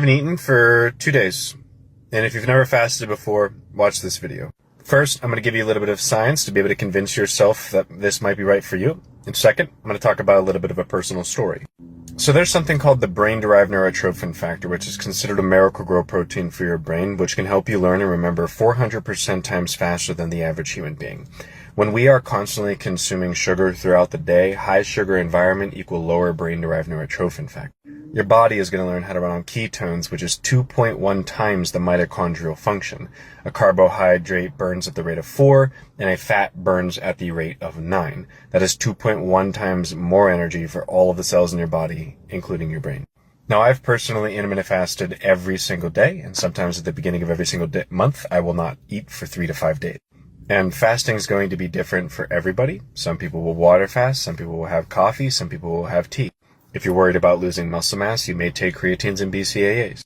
I haven't eaten for 2 days, and if you've never fasted before, watch this video. First, I'm going to give you a little bit of science to be able to convince yourself that this might be right for you. And second, I'm going to talk about a little bit of a personal story. So there's something called the brain-derived neurotrophin factor, which is considered a miracle-grow protein for your brain, which can help you learn and remember 400% times faster than the average human being. When we are constantly consuming sugar throughout the day, high sugar environment equal lower brain-derived neurotrophin factor. Your body is going to learn how to run on ketones, which is 2.1 times the mitochondrial function. A carbohydrate burns at the rate of 4, and a fat burns at the rate of 9. That is 2.1 times more energy for all of the cells in your body, including your brain. Now, I've personally intermittent fasted every single day, and sometimes at the beginning of every single month, I will not eat for 3 to 5 days. And fasting is going to be different for everybody. Some people will water fast, some people will have coffee, some people will have tea. If you're worried about losing muscle mass, you may take creatines and BCAAs.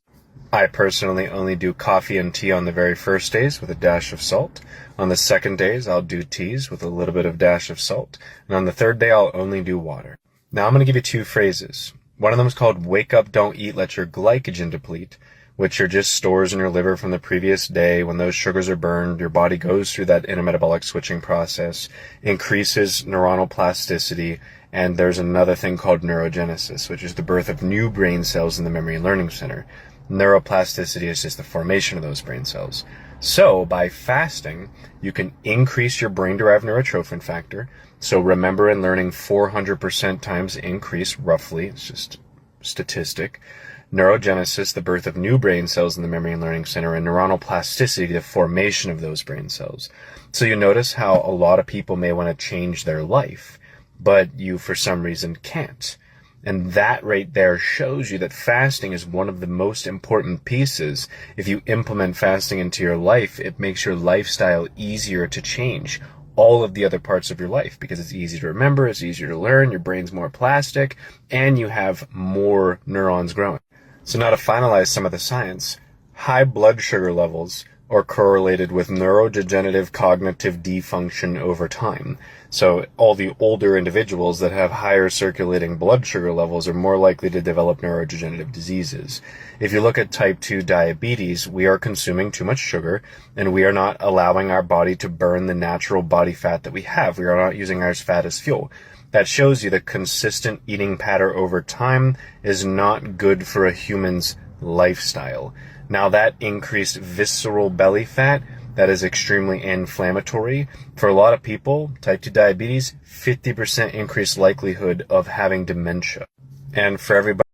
I personally only do coffee and tea on the very first days with a dash of salt. On the second days, I'll do teas with a little bit of dash of salt. And on the third day, I'll only do water. Now I'm going to give you 2 phrases. One of them is called wake up, don't eat, let your glycogen deplete, which are just stores in your liver from the previous day. When those sugars are burned, your body goes through that intermetabolic switching process, increases neuronal plasticity, and there's another thing called neurogenesis, which is the birth of new brain cells in the memory and learning center. Neuroplasticity is just the formation of those brain cells. So by fasting, you can increase your brain-derived neurotrophin factor. So remember and learning 400% times increase, roughly, it's just statistic. Neurogenesis, the birth of new brain cells in the memory and learning center, and neuronal plasticity, the formation of those brain cells. So you notice how a lot of people may want to change their life, but you for some reason can't. And that right there shows you that fasting is one of the most important pieces. If you implement fasting into your life, it makes your lifestyle easier to change all of the other parts of your life, because it's easy to remember, it's easier to learn, your brain's more plastic, and you have more neurons growing. So now to finalize some of the science, high blood sugar levels are correlated with neurodegenerative cognitive dysfunction over time. So all the older individuals that have higher circulating blood sugar levels are more likely to develop neurodegenerative diseases. If you look at type 2 diabetes, we are consuming too much sugar, and we are not allowing our body to burn the natural body fat that we have. We are not using our fat as fuel. That shows you that consistent eating pattern over time is not good for a human's lifestyle. Now that increased visceral belly fat, that is extremely inflammatory. For a lot of people, type 2 diabetes, 50% increased likelihood of having dementia. And for everybody